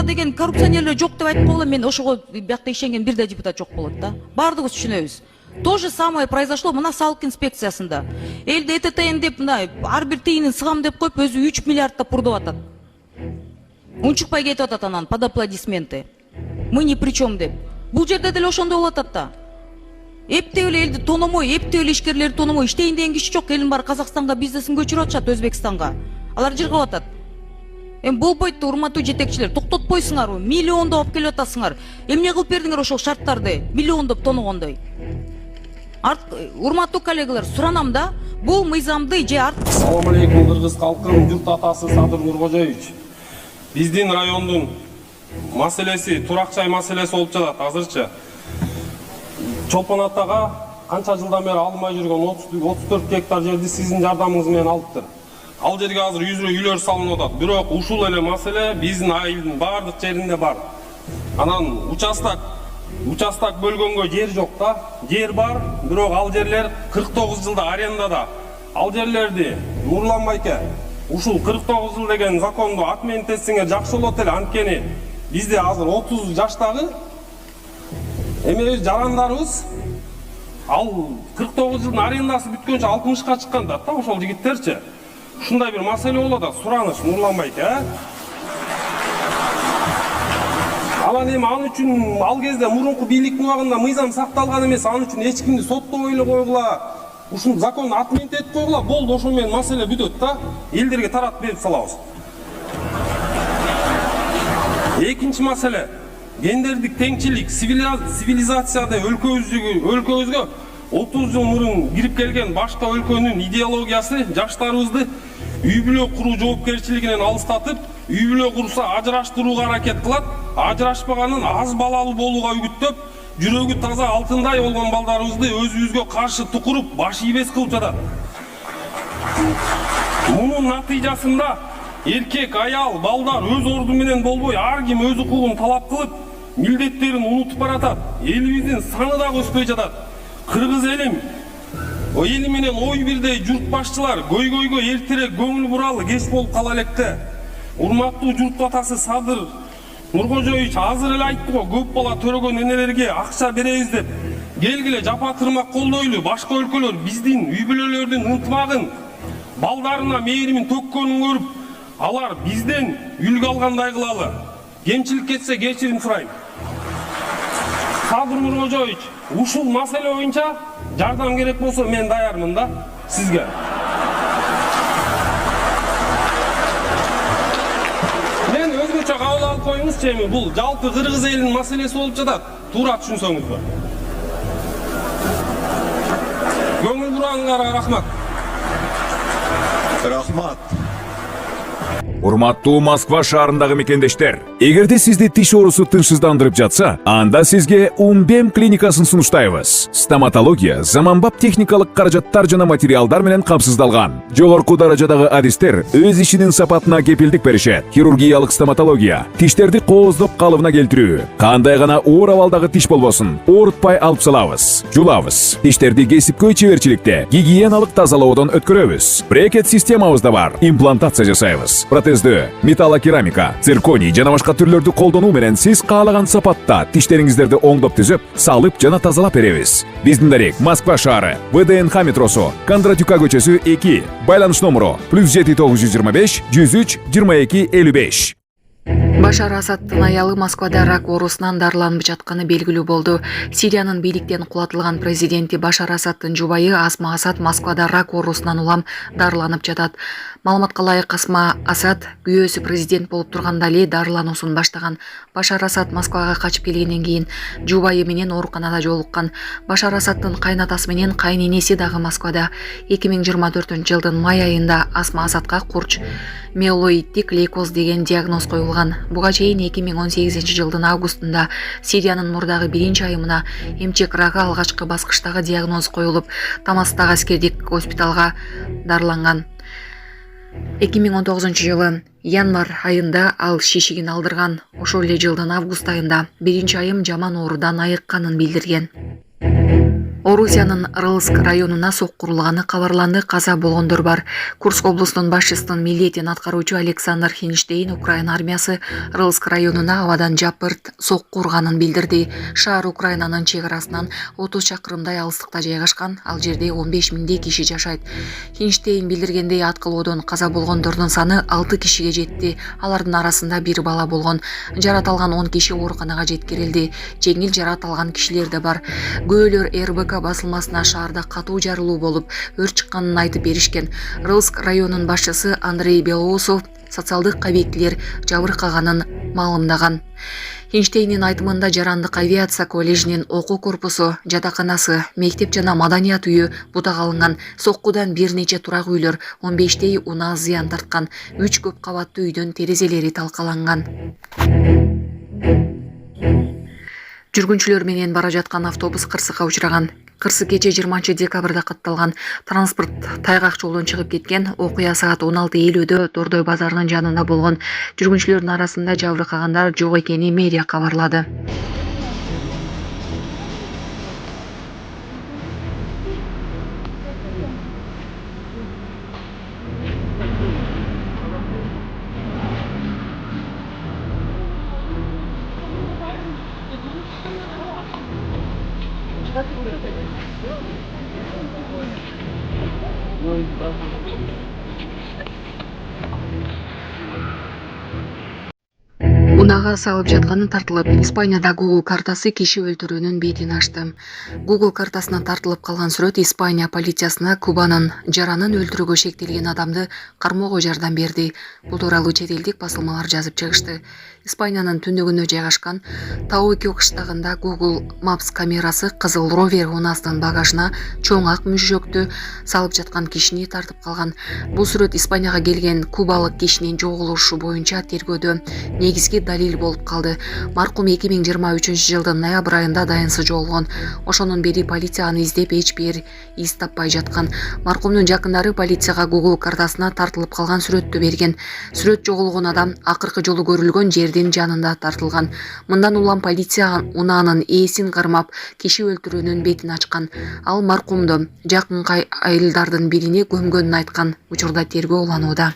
деген коррупционерлер жок деп айтып койгула, мен ошого биякта ишенген бир да депутат жок болот да. Бардыгыбыз түшүнөбүз. То же самое произошло мына салык инспекциясында. Элди ЭТТН деп мына ар бир тыйынын сыгам деп коюп өзү 3 миллиардта пурдуп атат. Унчукпай кетип атат анан под аплодисменты. Мы ни при чем деп. Бул жерде деле ошондой болуп атат да. Эптеп эле элди тономой, эптеп эле ишкерлерди тономой, иштейин деген киши жок. Элин баары Казакстанга бизнесин көчүрүп атышат, Өзбекстанга. Алар жыргап атат. Болбойт, урматтуу жетекчилер, токтотпойсуңарбы? Миллиондоп алып келип атасыңар. Эмне кылып бердиңер ошол шарттарды? Миллиондоп тоногондой. Урматтуу коллегалар, суранам да, бул мыйзамды же Assalomu alaykum Кыргыз калкын, журт атасы Садыр Нуркожоевич. Биздин райондун маселеси, турак-жай маселеси болуп жатат азырча. Чолпон атага канча жылдан бери алынбай жүргөн 34 гектар жерди сиздин жардамыңыз менен алыптыр. Ал жерге азыр үйлөр салынып атат. Бирок ушул эле маселе биздин айылдын бардык жеринде бар. Анан участок бөлгөнгө жер жок да. Жер бар, бирок ал жерлер 49 жылда арендада. Ал жерлерди Нурлан байке, ушул 49 жыл деген законду отменить этсеңер жакшы болот эле, анткени бизде азыр 30 жаштагы эмебиз жарандарыбыз ал 49 жылдын арендасы бүткөнчө 60ка чыккан да ошол жигиттерчи. Ушундай бир маселе болот да, сураныш Нурлан байке, Анан эми ал үчүн ал кезде мурунку бийликтин убагында мыйзам сакталган эмес, ал үчүн эч кимди соттобой эле койгула. Ушун законду отменить этип койгула, болду, ошо менен маселе бүтөт да. Элдерге таратып берип салабыз. Экинчи маселе, гендердик теңчилик, цивилизацияда өлкөбүзгө 30 жыл мурун кирип келген башка өлкөнүн идеологиясы жаштарыбызды үй бүлө куруу жоопкерчилигинен алыстатып, үй бүлө курса ажыраштырууга аракет кылат, ажырашпаганын аз балалуу болууга үгүттөп, жүрөгү таза алтындай болгон балдарыбызды өзүбүзгө каршы тукуруп, баш ийбес кылып жатат. Мунун натыйжасында эркек, аял, балдар өз орду менен болбой, ар ким өз укугун талап кылып, милдеттерин унутуп баратат. Элибиздин саны дагы өспөй жатат. Кыргыз элим, эли менен ой бирдей журт башчылар көйгөйгө эртерээк көңүл буралы кеч болуп кала электе. Урматтуу журт атасы Садыр Нуркожоевич азыр эле айтты го, көп бала төрөгөн энелерге акча беребиз деп. Келгиле жапа тырмак колдойлу, башка өлкөлөр биздин үй бүлөлөрдүн ынтымагын, балдарына мээримин төккөнүн көрүп, алар бизден үлгү алгандай кылалы. Кемчилик кетсе кечирим сурайм. Садыр Нуркожоевич, ушул маселе боюнча жардам керек болсо мен даярмын да сизге. Мен өзгөчө кабыл алып коюңузчу, эми бул жалпы Кыргыз элинин маселеси болуп жатат. Туура түшүнсөңүзбү? Көңүл бурганыңарга рахмат. Рахмат. Урматтуу Москва шаарындагы мекендештер, эгерде сизди тиш оорусу тынчсыздандырып жатса, анда сизге Умбем клиникасын сунуштайбыз. Стоматология заманбап техникалык каражаттар жана материалдар менен камсыздалган. Жогорку даражадагы адистер өз ишинин сапатына кепилдик беришет. Хирургиялык стоматология, тиштерди кооздоп калыбына келтирүү, кандай гана оор абалдагы тиш болбосун, оорутпай алып салабыз. Жулабыз. Тиштерди кесипкөй чеберчиликте, гигиеналык тазалоодон өткөрөбүз. Брекет системабыз да бар. Имплантация жасайбыз. Металлокерамика, цирконий жана башка түрлөрдү колдонуу менен сиз каалаган сапатта тиштериңиздерди оңдоп түзөп, салып жана тазалап беребиз. Биздин дарек Москва шаары, ВДНХ метросу, Кондратюка көчөсү 2, байланыш номеру +7 925 103 22 55. Башар Асадтын аялы Москвада рак оорусунан дарыланып жатканы белгилүү болду. Сириянын бийликтен кулатылган президенти Башар Асадтын жубайы Асма Асад Москвада рак оорусунан улам дарыланып жатат. Маалыматка ылайык, Асма Асад күйөөсү президент болуп турганда эле дарылануусун баштаган. Башар Асад Москвага качып келгенден кийин жубайы менен ооруканада жолуккан. Башар Асадтын кайнатасы менен кайненеси дагы Москвада. 2024-жылдын май айында Асма Асадка курч миелоидтик лейкоз деген диагноз коюлган. Буга чейин 2018-жылдын августунда Сириянын мурдагы биринчи айымына эмчек рагы алгачкы баскычтагы диагноз коюлуп, Тамастагы аскердик госпиталга дарыланган. 2019-жылы январь айында ал шишигин алдырган. Ошол эле жылдын август айында биринчи айым жаман оорудан айыкканын билдирген. Орусиянын Рылск районуна соккурулганы кабарланды, каза болгондор бар. Курск облусунун башчысынын милдетин аткаруучу Александр Хинштейн Украина армиясы Рылск районуна абадан жапырт сокку урганын билдирди. Шаар Украинанын чек арасынан 30 чакырымдай алыстыкта жайгашкан, ал жерде 15 миңдей киши жашайт. Хинштейн билдиргендей аткылоодон каза болгондордун саны 6 кишиге жетти. Алардын арасында бир бала болгон. Жарат алган 10 киши ооруканага жеткирилди. Жеңил жарат алган кишилер да бар. Көөлөр РБК басылмасына шаарда катуу жарылуу болуп, өрт чыкканын айтып беришкен. Рылск районунун башчысы Андрей Белоусов социалдык объектилер жабыркаганын маалымдаган. Хинштейндин айтымында жарандык авиация коллежинин окуу корпусу, жатаканасы, мектеп жана маданият үйү бутак алынган. Соккудан бир нече турак үйлөр, 15 унаа зыян тарткан. 3 көп кабаттуу үйдүн терезелери талкаланган. Жүргүнчүлөр менен бара жаткан автобус кырсыкка учураган. Кырсык кече 20 декабрда катталган. Транспорт тайгак жолдон чыгып кеткен. Окуя саат 16:50-дө Тордой базарынын жанында болгон. Жүргүнчүлөрдүн арасында жабыркагандар жок экени мэрия кабарлады. Унага салып жатканы тартылып, Испанияда Google картасы киши өлтүрүүнүн бетин ачты. Google картасына тартылып калган сүрөт Испания полициясына Кубанын жаранын өлтүрүүгө шектелген адамды кармоого жардам берди. Бул тууралуу чет элдик басылмалар жазып чыгышты. Испаниянын түндүгүндө жайгашкан Таукио кыштагында Google Maps камерасы кызыл ровер унаасынын багажына чоң ак мүшөктү салып жаткан кишини тартып калган. Бул сүрөт Испанияга келген кубалык кишинин жоголушу боюнча тергөөдө негизги далил болуп калды. Маркум 2023-жылдын ноябрь айында дайынсыз жоголгон. Ошонун бери полиция аны издеп эч бир из таппай жаткан. Маркумдун жакындары полицияга Google картасына тартылып калган сүрөттү берген. Сүрөт жоголгон адам акыркы жолу көрүлгөн жердин жанында тартылган. Мындан улам полиция унаанын ээсин кармап, киши өлтүрүүнүн бетин ачкан. Ал маркумду жакынкы айылдардын бирине көмгөнүн айткан. Учурда тергөө уланууда.